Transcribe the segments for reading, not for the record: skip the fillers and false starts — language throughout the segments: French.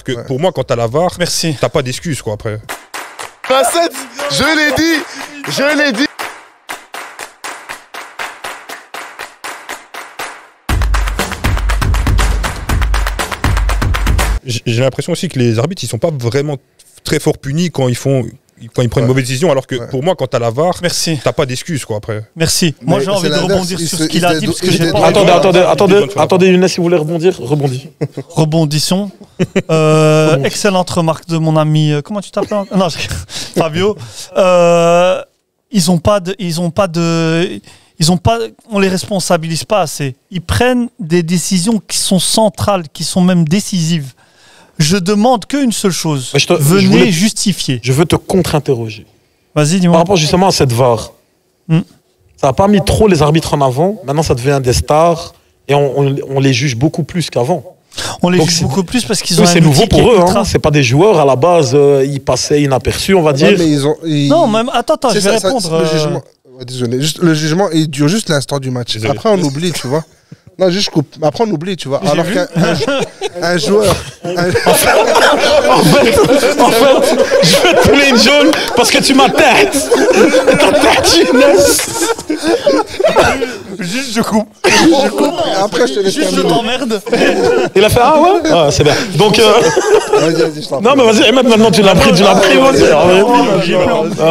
que pour moi, quand t'as la VAR, t'as pas d'excuse, quoi, après. Je l'ai dit. J'ai l'impression aussi que les arbitres, ils sont pas vraiment très fort punis quand ils prennent une mauvaise décision, alors que pour moi, quand t'as la VAR, t'as pas d'excuse, quoi, après. Merci. Moi, j'ai envie de rebondir sur ce qu'il a dit, parce que j'ai pas... Attendez, Younes, si vous voulez rebondir, rebondis. Rebondissons. Excellente remarque de mon ami... comment tu t'appelles? Non, Fabio. On les responsabilise pas assez. Ils prennent des décisions qui sont centrales, qui sont même décisives. Je demande qu'une seule chose. Venez justifier. Je veux te contre-interroger. Vas-y, dis-moi. Par rapport justement à cette VAR, ça n'a pas mis trop les arbitres en avant. Maintenant, ça devient des stars et on les juge beaucoup plus qu'avant. On les juge beaucoup plus parce qu'ils ont un c'est nouveau pour eux. Ultra... C'est pas des joueurs à la base. Ils passaient inaperçus, on va dire. Mais non, même attends, je vais répondre. Le jugement... Désolé, le jugement, il dure juste l'instant du match. Désolé. Après, on oublie, tu vois. Non, juste coupe. Après, on oublie, tu vois. Alors qu'un joueur... En fait, je vais te donner une jaune parce que tu m'as tête. Ta tête, Younes. Juste, je coupe. Après, je te laisse juste, je t'emmerde. Il a fait, ah ouais, ah, c'est bien. Donc, non, mais vas-y, maintenant, tu l'as pris, vas-y. Ah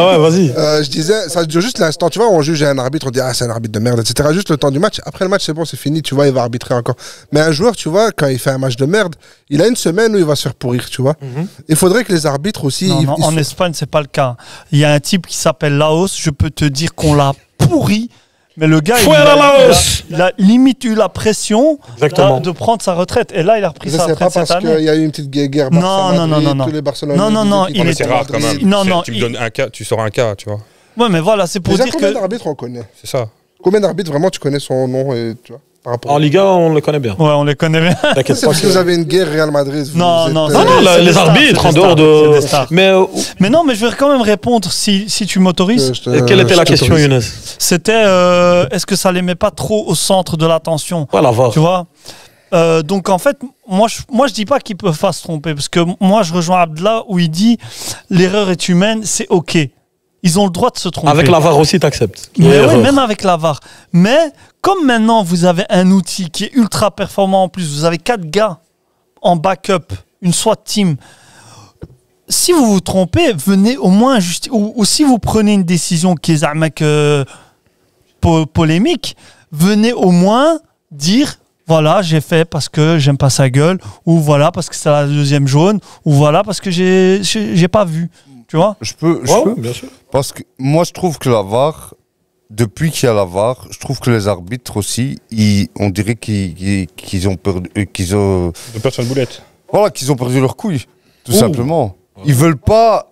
ouais, vas-y. Je disais, ça dure juste l'instant, tu vois, on juge un arbitre, on dit, ah, c'est un arbitre de merde, etc. Juste le temps du match. Après le match, c'est bon, c'est fini, tu vois, il va arbitrer encore. Mais un joueur, tu vois, quand il fait un match de merde, il a une semaine où il va se faire pourrir, tu vois. Il faudrait que les arbitres aussi... Non, en Espagne, c'est pas le cas. Il y a un type qui s'appelle Laos, je peux te dire qu'on l'a pourri. Mais le gars, il a limite eu la pression de prendre sa retraite. Et là, il a repris sa retraite cette année. C'est pas parce qu'il y a eu une petite guerre Non. Tous les Barcelonais. Non, il est rare quand même. Non, tu me donnes un cas, tu sors un cas, tu vois. Ouais, mais voilà, c'est pour dire que... Combien d'arbitres on connaît? C'est ça. Combien d'arbitres, vraiment, tu connais son nom et tu vois? En Liga, on le connaît bien. Ouais, on les connaît bien. C'est parce que vous avez une guerre Real Madrid. Non, les arbitres en dehors de... Mais non, mais je vais quand même répondre si tu m'autorises. Quelle était la question, Younes? C'était est-ce que ça les met pas trop au centre de l'attention? Voilà, VAR. Tu vois. Donc en fait, moi je dis pas qu'ils peuvent pas se tromper, parce que moi je rejoins Abdallah où il dit l'erreur est humaine, c'est ok. Ils ont le droit de se tromper. Avec la VAR aussi, t'acceptes. Mais oui, même avec la VAR. Mais comme maintenant vous avez un outil qui est ultra performant en plus, vous avez 4 gars en backup, une SWAT team. Si vous vous trompez, venez au moins ou si vous prenez une décision qui est polémique, venez au moins dire voilà, j'ai fait parce que j'aime pas sa gueule, ou voilà parce que c'est la deuxième jaune, ou voilà parce que j'ai pas vu. Tu vois? Je peux, bien sûr. Parce que moi, je trouve que la VAR, depuis qu'il y a la VAR, je trouve que les arbitres aussi, on dirait qu'ils ont perdu... Ils ont perdu une boulette. Voilà, qu'ils ont perdu leur couille, tout simplement. Ils veulent pas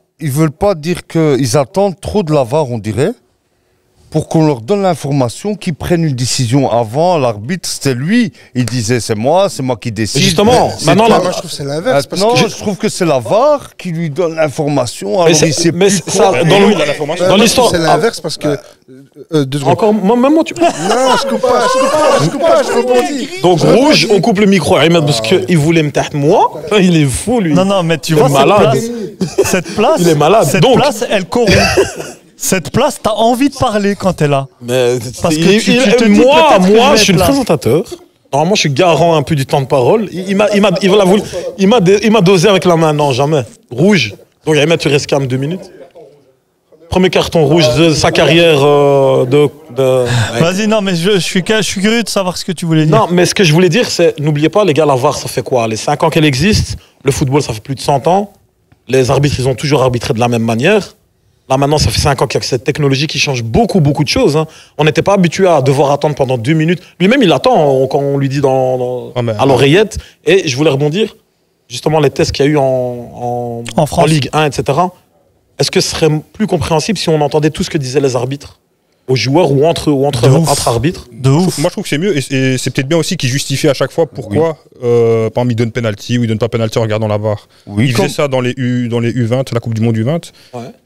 dire qu'ils attendent trop de la VAR, on dirait, pour qu'on leur donne l'information, qu'ils prennent une décision avant. L'arbitre, c'était lui. Il disait, c'est moi qui décide. Mais justement, maintenant, moi, je trouve que c'est l'inverse. Non, je trouve que c'est la VAR qui lui donne l'information. Dans l'histoire, c'est l'inverse parce que... Encore, même moi, tu... Non, je coupe pas, je rebondis. Donc, rouge, on coupe le micro à Ahmed parce qu'il voulait me taire moi. Il est fou, lui. Non, mais tu vois, cette place, il est malade. Cette place, elle corrompt. Cette place, t'as envie de parler quand t'es là. Mais parce que moi, je suis le présentateur. Normalement, je suis garant un peu du temps de parole. Il m'a dosé avec la main. Non, jamais. Rouge. Donc, Ahmed, tu restes calme 2 minutes. Premier carton rouge de sa carrière Vas-y, non, mais je suis curieux de savoir ce que tu voulais dire. Non, mais ce que je voulais dire, c'est, n'oubliez pas, les gars, la VAR, ça fait quoi? Les 5 ans qu'elle existe. Le football, ça fait plus de 100 ans. Les arbitres, ils ont toujours arbitré de la même manière. Là, maintenant, ça fait 5 ans qu'il y a cette technologie qui change beaucoup de choses. Hein. On n'était pas habitué à devoir attendre pendant 2 minutes. Lui-même, il attend quand on lui dit à l'oreillette. Et je voulais rebondir, justement, les tests qu'il y a eu en Ligue 1, etc. Est-ce que ce serait plus compréhensible si on entendait tout ce que disaient les arbitres aux joueurs ou entre arbitres? De ouf. Moi, je trouve que c'est mieux. Et c'est peut-être bien aussi qu'ils justifient à chaque fois pourquoi, par exemple, ils donnent penalty ou ils donnent pas penalty en regardant la VAR. Ils faisaient ça dans les U20, la Coupe du Monde U20,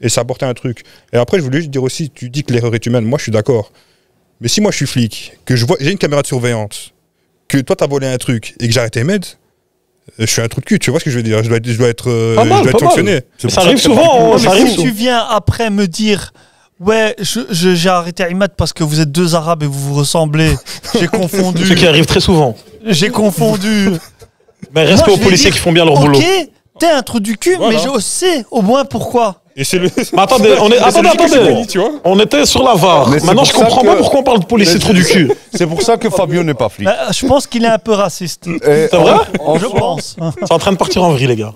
et ça apportait un truc. Et après, je voulais juste dire aussi, tu dis que l'erreur est humaine. Moi, je suis d'accord. Mais si moi, je suis flic, que j'ai une caméra de surveillance, que toi, t'as volé un truc et que j'arrête Ahmed, je suis un trou de cul, tu vois ce que je veux dire? Je dois être mal, sanctionné. Ça arrive souvent. Ça arrive Si tu viens après me dire, ouais, j'ai arrêté Imad parce que vous êtes deux Arabes et vous vous ressemblez, j'ai confondu. Ce qui arrive très souvent. J'ai confondu. Mais respect aux policiers qui font bien leur boulot. Ok, t'es un trou du cul, mais je sais au moins pourquoi. Et c'est le. Mais attendez, Puni, tu vois. on était sur la VAR. Mais c'est Maintenant, pour je ça comprends que- pas pourquoi on parle de policiers trou du cul. C'est pour ça que Fabio n'est pas flic. Je pense qu'il est un peu raciste. Et C'est vrai? Je pense. C'est en train de partir en vrille, les gars.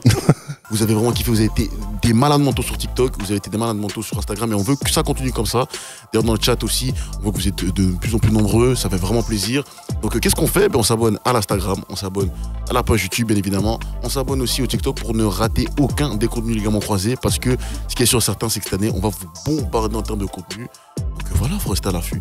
Vous avez vraiment kiffé, vous avez été des malades mentaux sur TikTok, vous avez été des malades mentaux sur Instagram et on veut que ça continue comme ça. D'ailleurs dans le chat aussi, on voit que vous êtes de plus en plus nombreux, ça fait vraiment plaisir. Donc qu'est-ce qu'on fait? On s'abonne à l'Instagram, on s'abonne à la page YouTube bien évidemment, on s'abonne aussi au TikTok pour ne rater aucun des contenus ligaments croisés parce que ce qui est sûr et certain c'est que cette année on va vous bombarder en termes de contenu. Donc voilà, faut rester à l'affût.